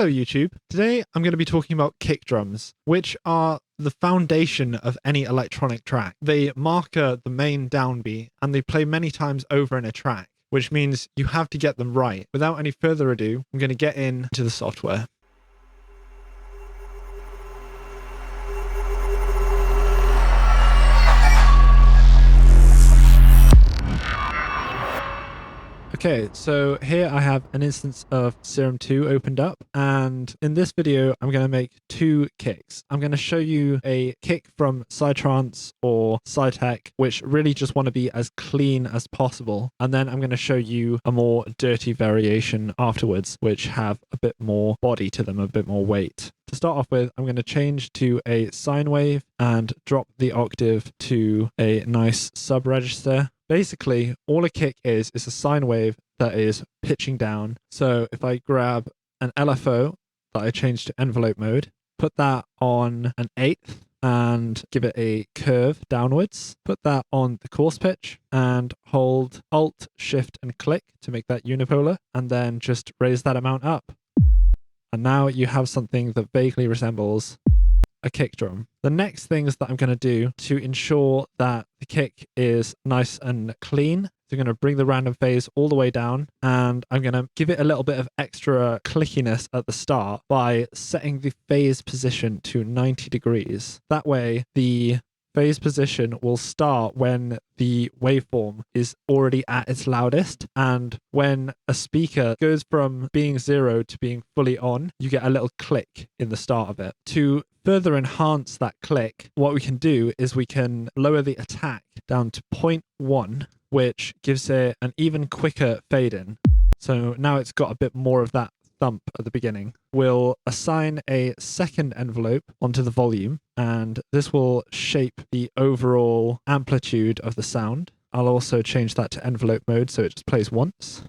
Hello YouTube. Today I'm going to be talking about kick drums, which are the foundation of any electronic track. They marker the main downbeat and they play many times over in a track, which means you have to get them right. Without any further ado, I'm going to get into the software. Okay, so here I have an instance of Serum 2 opened up, and in this video I'm going to make two kicks. I'm going to show you a kick from Psytrance or Psytech, which really just want to be as clean as possible, and then I'm going to show you a more dirty variation afterwards, which have a bit more body to them, a bit more weight. To start off with, I'm going to change to a sine wave and drop the octave to a nice sub register. Basically, all a kick is a sine wave that is pitching down. So if I grab an LFO that I change to envelope mode, put that on an eighth and give it a curve downwards, put that on the coarse pitch and hold Alt, Shift and click to make that unipolar, and then just raise that amount up. And now you have something that vaguely resembles a kick drum. The next things that I'm going to do to ensure that the kick is nice and clean, so I'm going to bring the random phase all the way down, and I'm going to give it a little bit of extra clickiness at the start by setting the phase position to 90 degrees. That way the phase position will start when the waveform is already at its loudest, and when a speaker goes from being 0 to being fully on, you get a little click in the start of it. To further enhance that click, what we can do is we can lower the attack down to 0.1, which gives it an even quicker fade in. So now it's got a bit more of that thump at the beginning. We'll assign a second envelope onto the volume, and this will shape the overall amplitude of the sound. I'll also change that to envelope mode so it just plays once.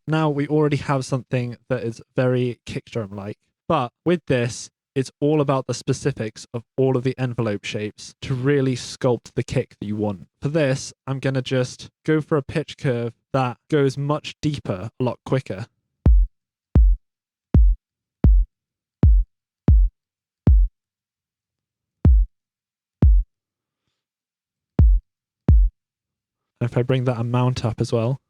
Now we already have something that is very kick drum like, but with this, it's all about the specifics of all of the envelope shapes to really sculpt the kick that you want. For this, I'm going to just go for a pitch curve that goes much deeper, a lot quicker. And if I bring that amount up as well,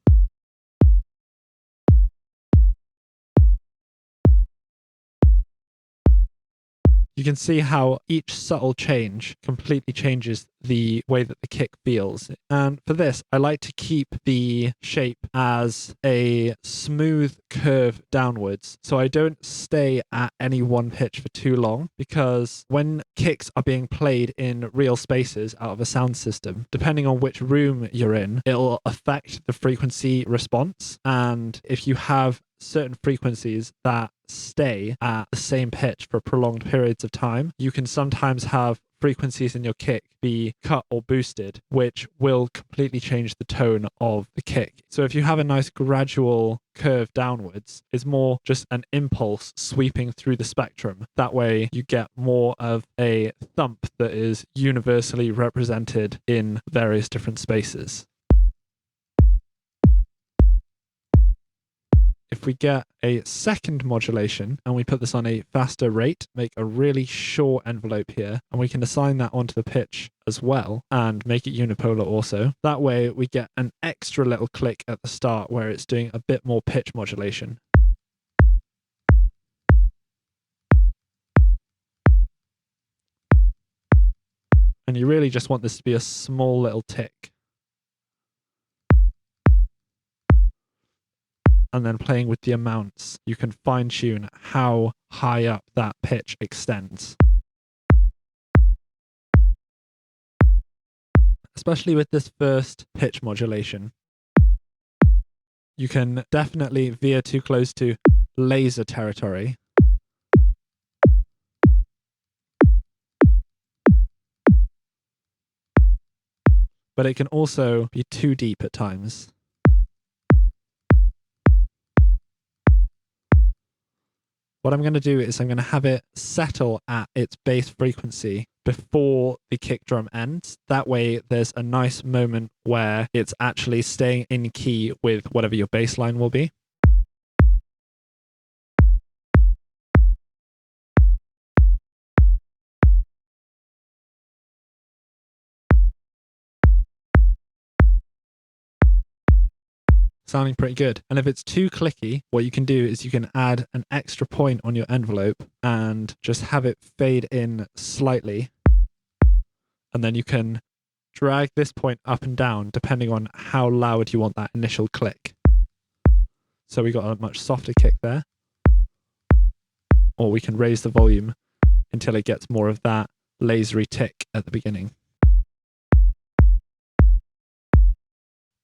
you can see how each subtle change completely changes the way that the kick feels. And for this, I like to keep the shape as a smooth curve downwards, so I don't stay at any one pitch for too long, because when kicks are being played in real spaces out of a sound system, depending on which room you're in, it'll affect the frequency response. And if you have certain frequencies that stay at the same pitch for prolonged periods of time, you can sometimes have frequencies in your kick be cut or boosted, which will completely change the tone of the kick. So if you have a nice gradual curve downwards, it's more just an impulse sweeping through the spectrum. That way you get more of a thump that is universally represented in various different spaces. If we get a second modulation and we put this on a faster rate, make a really short envelope here, and we can assign that onto the pitch as well and make it unipolar also. That way we get an extra little click at the start where it's doing a bit more pitch modulation. And you really just want this to be a small little tick. And then playing with the amounts, you can fine tune how high up that pitch extends. Especially with this first pitch modulation, you can definitely veer too close to laser territory. But it can also be too deep at times. What I'm going to do is I'm going to have it settle at its base frequency before the kick drum ends. That way there's a nice moment where it's actually staying in key with whatever your bass line will be. sounding pretty good. And if it's too clicky, what you can do is you can add an extra point on your envelope and just have it fade in slightly. And then you can drag this point up and down depending on how loud you want that initial click. So we got a much softer kick there. Or we can raise the volume until it gets more of that lasery tick at the beginning.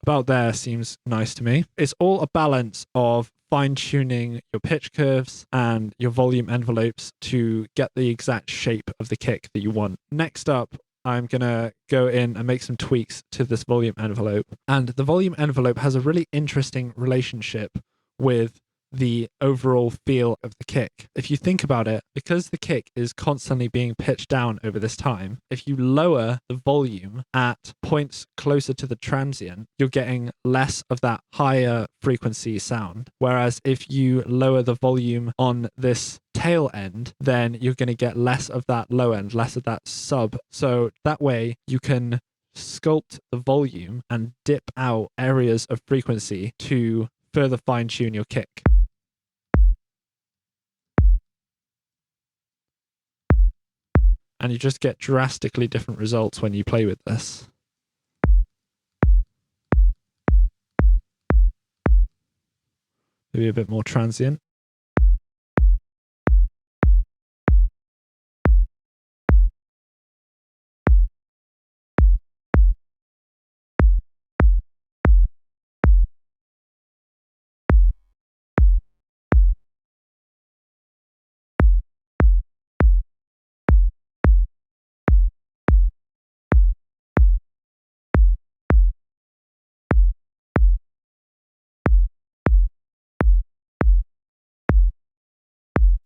About there seems nice to me. It's all a balance of fine-tuning your pitch curves and your volume envelopes to get the exact shape of the kick that you want. Next up, I'm going to go in and make some tweaks to this volume envelope. And the volume envelope has a really interesting relationship with the overall feel of the kick. If you think about it, because the kick is constantly being pitched down over this time, if you lower the volume at points closer to the transient, you're getting less of that higher frequency sound. Whereas if you lower the volume on this tail end, then you're going to get less of that low end, less of that sub. So that way you can sculpt the volume and dip out areas of frequency to further fine tune your kick. And you just get drastically different results when you play with this. Maybe a bit more transient.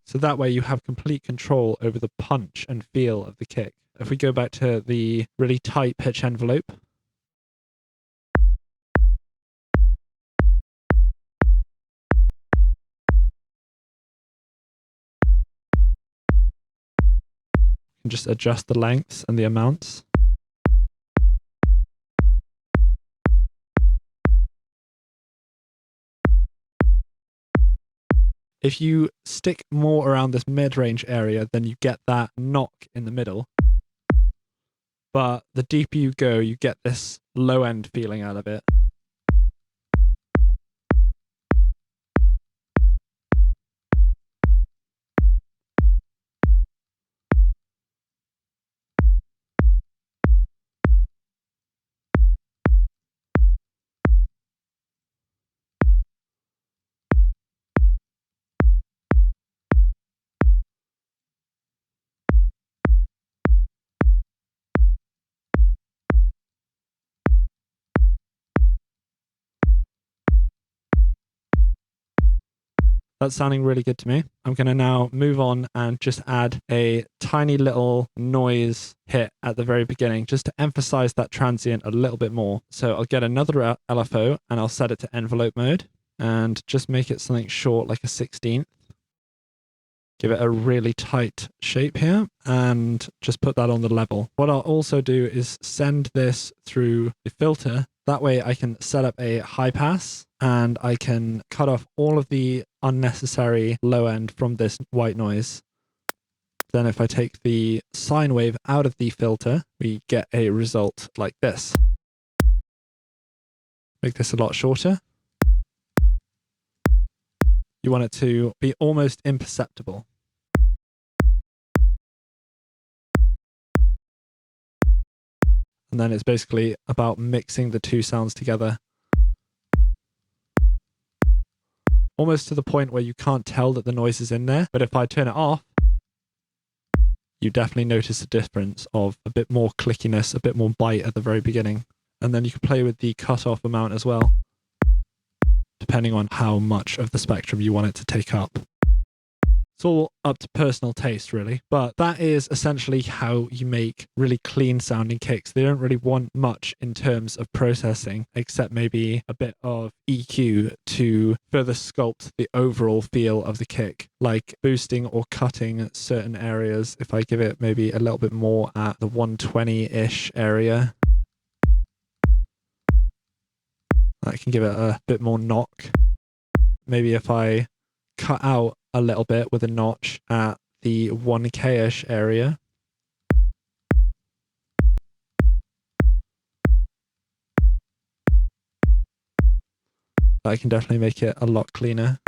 So that way you have complete control over the punch and feel of the kick. If we go back to the really tight pitch envelope, you can just adjust the lengths and the amounts. If you stick more around this mid-range area, then you get that knock in the middle. But the deeper you go, you get this low-end feeling out of it. That's sounding really good to me. I'm going to now move on and just add a tiny little noise hit at the very beginning, just to emphasize that transient a little bit more. So I'll get another LFO and I'll set it to envelope mode and just make it something short, like a 16th. Give it a really tight shape here and just put that on the level. What I'll also do is send this through the filter. That way I can set up a high pass and I can cut off all of the unnecessary low end from this white noise. Then if I take the sine wave out of the filter, we get a result like this. Make this a lot shorter. You want it to be almost imperceptible. And then it's basically about mixing the two sounds together. Almost to the point where you can't tell that the noise is in there. But if I turn it off, you definitely notice a difference of a bit more clickiness, a bit more bite at the very beginning. And then you can play with the cutoff amount as well, depending on how much of the spectrum you want it to take up. It's all up to personal taste, really. But that is essentially how you make really clean sounding kicks. They don't really want much in terms of processing, except maybe a bit of EQ to further sculpt the overall feel of the kick, like boosting or cutting certain areas. If I give it maybe a little bit more at the 120-ish area, That can give it a bit more knock. Maybe if I cut out a little bit with a notch at the 1K-ish area. That can definitely make it a lot cleaner.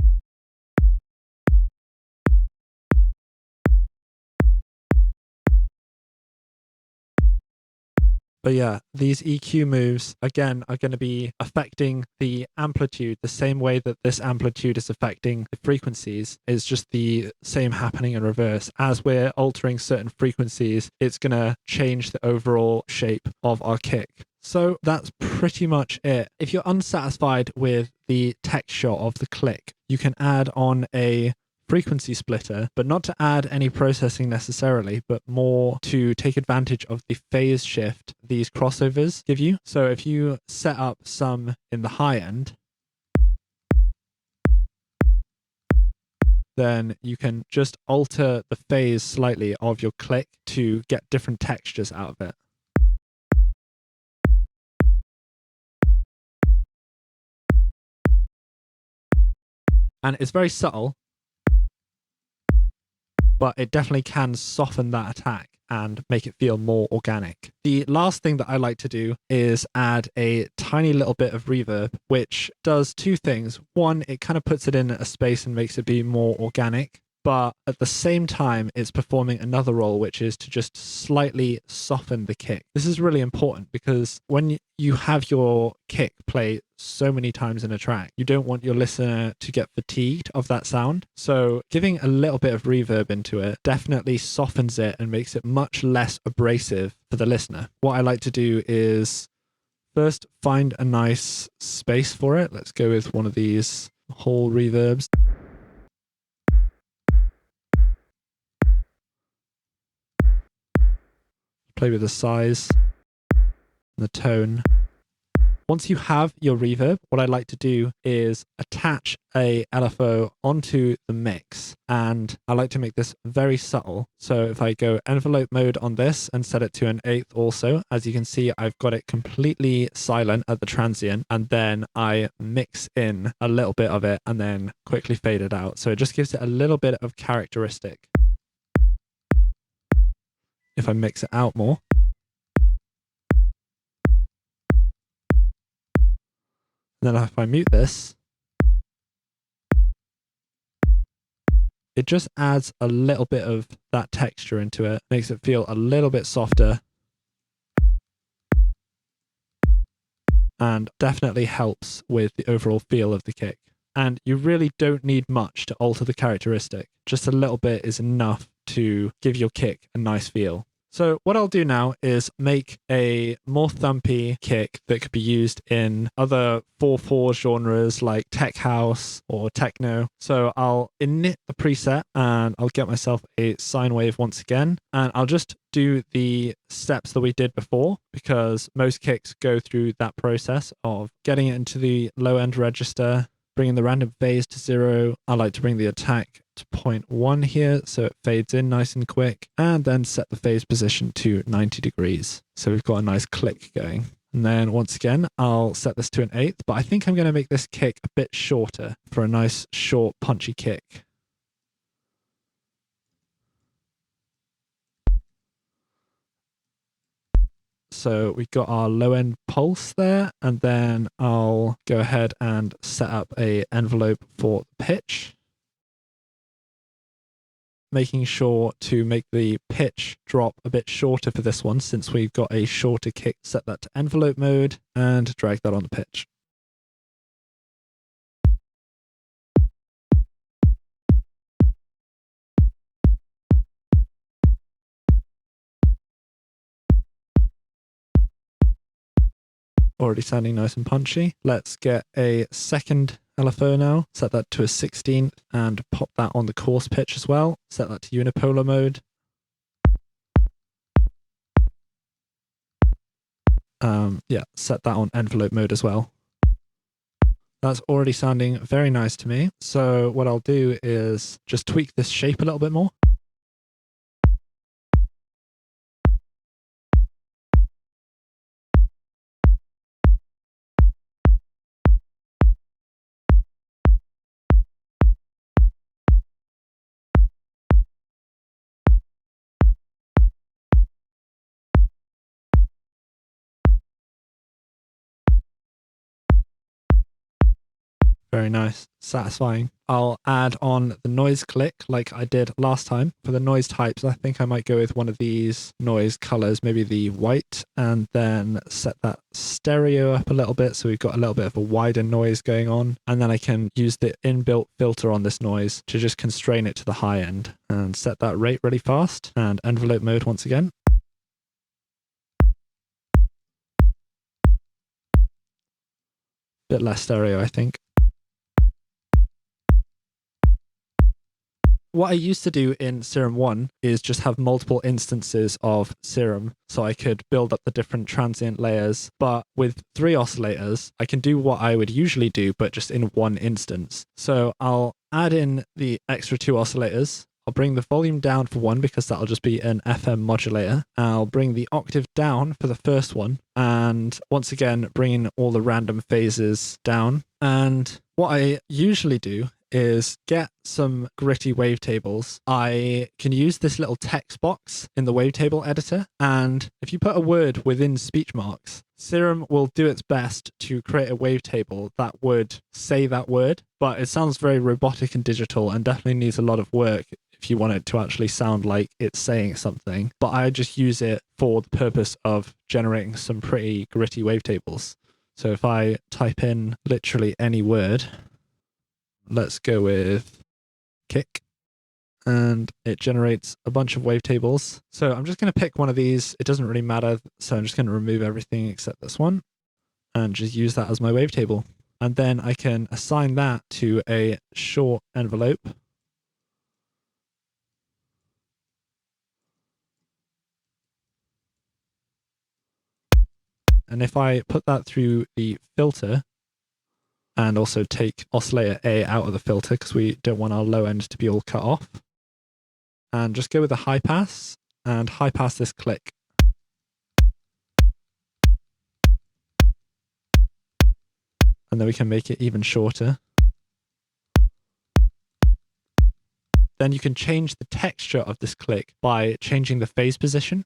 But yeah, these EQ moves, again, are going to be affecting the amplitude the same way that this amplitude is affecting the frequencies. It's just the same happening in reverse. As we're altering certain frequencies, it's going to change the overall shape of our kick. So that's pretty much it. If you're unsatisfied with the texture of the click, you can add on a frequency splitter, but not to add any processing necessarily, but more to take advantage of the phase shift these crossovers give you. So if you set up some in the high end, then you can just alter the phase slightly of your click to get different textures out of it. And it's very subtle, but it definitely can soften that attack and make it feel more organic. The last thing that I like to do is add a tiny little bit of reverb, which does two things. One, it kind of puts it in a space and makes it be more organic. But at the same time, it's performing another role, which is to just slightly soften the kick. This is really important because when you have your kick play so many times in a track, you don't want your listener to get fatigued of that sound. So giving a little bit of reverb into it definitely softens it and makes it much less abrasive for the listener. What I like to do is first find a nice space for it. Let's go with one of these whole reverbs. Play with the size and the tone. Once you have your reverb, what I like to do is attach a LFO onto the mix, and I like to make this very subtle. So if I go envelope mode on this and set it to an 1/8 also, as you can see, I've got it completely silent at the transient, and then I mix in a little bit of it and then quickly fade it out. So it just gives it a little bit of characteristic. If I mix it out more, then if I mute this, it just adds a little bit of that texture into it, makes it feel a little bit softer, and definitely helps with the overall feel of the kick. And you really don't need much to alter the characteristic. Just a little bit is enough to give your kick a nice feel. So what I'll do now is make a more thumpy kick that could be used in other 4/4 genres like tech house or techno. So I'll init the preset and I'll get myself a sine wave once again, and I'll just do the steps that we did before, because most kicks go through that process of getting it into the low end register, bringing the random phase to 0. I like to bring the attack to 0.1 here so it fades in nice and quick, and then set the phase position to 90 degrees. So we've got a nice click going. And then once again, I'll set this to an 1/8, but I think I'm going to make this kick a bit shorter for a nice short punchy kick. So we've got our low end pulse there, and then I'll go ahead and set up a envelope for the pitch, making sure to make the pitch drop a bit shorter for this one since we've got a shorter kick. Set that to envelope mode and drag that on the pitch. Already sounding nice and punchy. Let's get a second LFO now. Set that to a 16th and pop that on the coarse pitch as well. Set that to unipolar mode. Yeah, set that on envelope mode as well. That's already sounding very nice to me. So what I'll do is just tweak this shape a little bit more. Very nice, satisfying. I'll add on the noise click like I did last time. For the noise types, I think I might go with one of these noise colors, maybe the white, and then set that stereo up a little bit so we've got a little bit of a wider noise going on. And then I can use the inbuilt filter on this noise to just constrain it to the high end and set that rate really fast. And envelope mode once again. Bit less stereo, I think. What I used to do in Serum 1 is just have multiple instances of Serum so I could build up the different transient layers. But with 3 oscillators, I can do what I would usually do, but just in one instance. So I'll add in the extra 2 oscillators. I'll bring the volume down for one because that'll just be an FM modulator. I'll bring the octave down for the first one. And once again, bringing all the random phases down. And what I usually do is get some gritty wavetables. I can use this little text box in the wavetable editor, and if you put a word within speech marks, Serum will do its best to create a wavetable that would say that word, but it sounds very robotic and digital and definitely needs a lot of work if you want it to actually sound like it's saying something. But I just use it for the purpose of generating some pretty gritty wavetables. So if I type in literally any word, let's go with kick, and it generates a bunch of wavetables. So I'm just going to pick one of these. It doesn't really matter. So I'm just going to remove everything except this one and just use that as my wavetable. And then I can assign that to a short envelope. And if I put that through the filter, and also take oscillator A out of the filter because we don't want our low end to be all cut off, and just go with the high pass and high pass this click. And then we can make it even shorter. Then you can change the texture of this click by changing the phase position.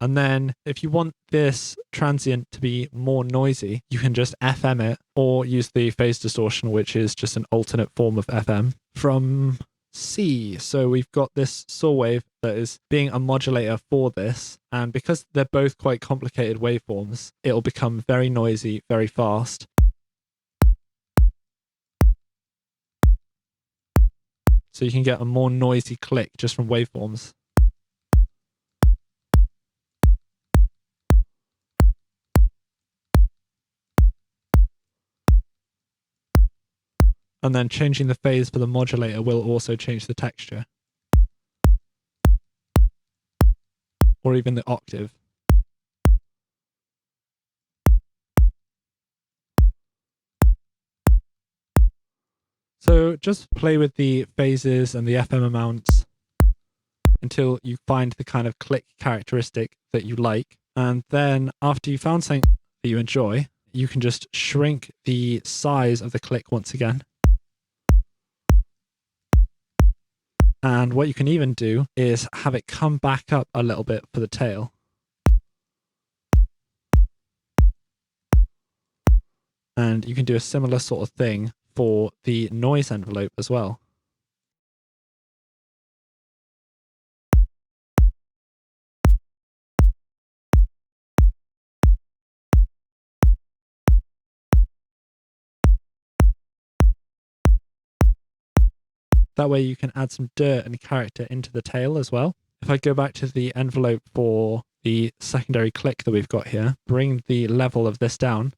And then if you want this transient to be more noisy, you can just FM it or use the phase distortion, which is just an alternate form of FM from C. So we've got this saw wave that is being a modulator for this. And because they're both quite complicated waveforms, it'll become very noisy, very fast. So you can get a more noisy click just from waveforms. And then changing the phase for the modulator will also change the texture. Or even the octave. So just play with the phases and the FM amounts until you find the kind of click characteristic that you like. And then after you found something that you enjoy, you can just shrink the size of the click once again. And what you can even do is have it come back up a little bit for the tail. And you can do a similar sort of thing for the noise envelope as well. That way you can add some dirt and character into the tail as well. If I go back to the envelope for the secondary click that we've got here, bring the level of this down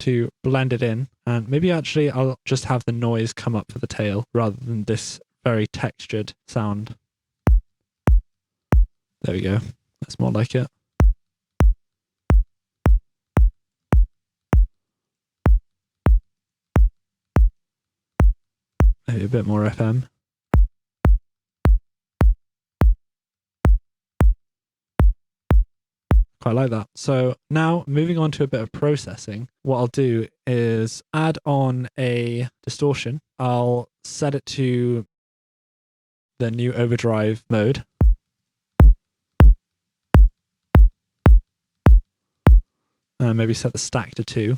to blend it in. And maybe actually I'll just have the noise come up for the tail rather than this very textured sound. There we go. That's more like it. Maybe a bit more FM. Quite like that. So now moving on to a bit of processing, what I'll do is add on a distortion. I'll set it to the new overdrive mode. And maybe set the stack to 2.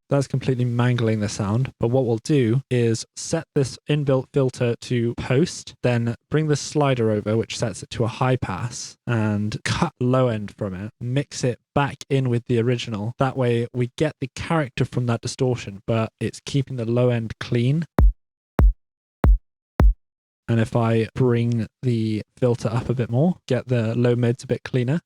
That's completely mangling the sound, but what we'll do is set this inbuilt filter to post, then bring the slider over, which sets it to a high pass, and cut low end from it, mix it back in with the original. That way we get the character from that distortion, but it's keeping the low end clean. And if I bring the filter up a bit more, get the low mids a bit cleaner.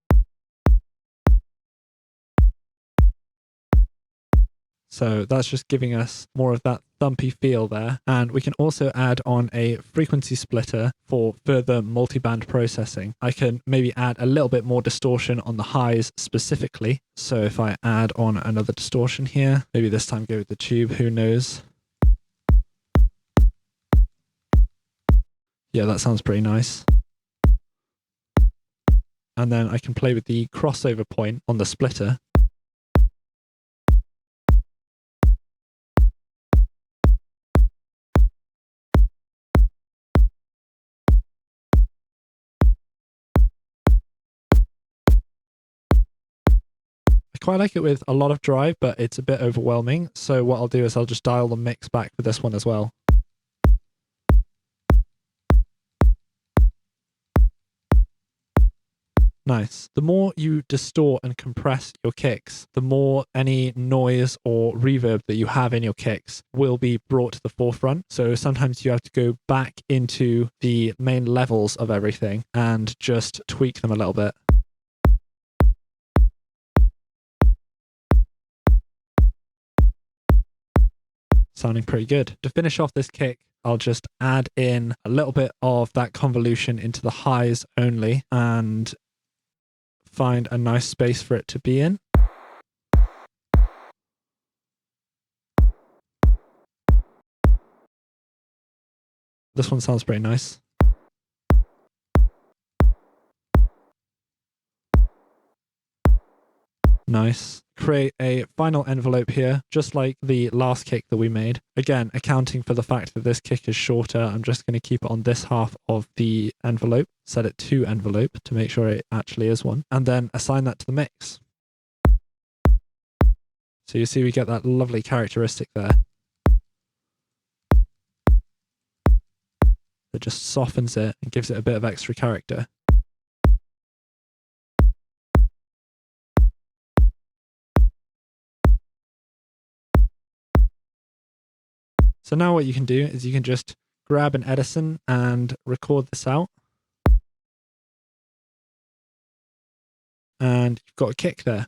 So that's just giving us more of that thumpy feel there. And we can also add on a frequency splitter for further multiband processing. I can maybe add a little bit more distortion on the highs specifically. So if I add on another distortion here, maybe this time go with the tube, who knows? Yeah, that sounds pretty nice. And then I can play with the crossover point on the splitter. I quite like it with a lot of drive, but it's a bit overwhelming. So what I'll do is I'll just dial the mix back for this one as well. Nice. The more you distort and compress your kicks, the more any noise or reverb that you have in your kicks will be brought to the forefront. So sometimes you have to go back into the main levels of everything and just tweak them a little bit. Sounding pretty good. To finish off this kick, I'll just add in a little bit of that convolution into the highs only and find a nice space for it to be in. This one sounds pretty nice. Nice. Create a final envelope here, just like the last kick that we made. Again, accounting for the fact that this kick is shorter, I'm just going to keep it on this half of the envelope, set it to envelope to make sure it actually is one, and then assign that to the mix. So you see we get that lovely characteristic there. That just softens it and gives it a bit of extra character. So now what you can do is you can just grab an Edison and record this out. And you've got a kick there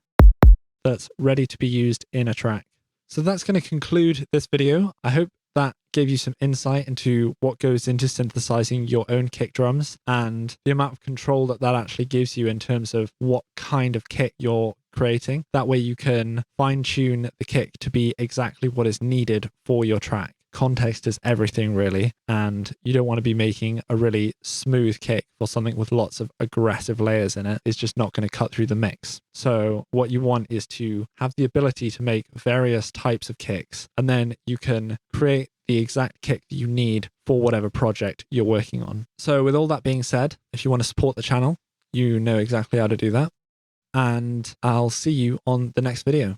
that's ready to be used in a track. So that's going to conclude this video. I hope that gave you some insight into what goes into synthesizing your own kick drums and the amount of control that that actually gives you in terms of what kind of kick you're creating. That way you can fine tune the kick to be exactly what is needed for your track. Context is everything really, and you don't want to be making a really smooth kick for something with lots of aggressive layers in it. It's just not going to cut through the mix. So what you want is to have the ability to make various types of kicks, and then you can create the exact kick that you need for whatever project you're working on. So with all that being said, if you want to support the channel, you know exactly how to do that. And I'll see you on the next video.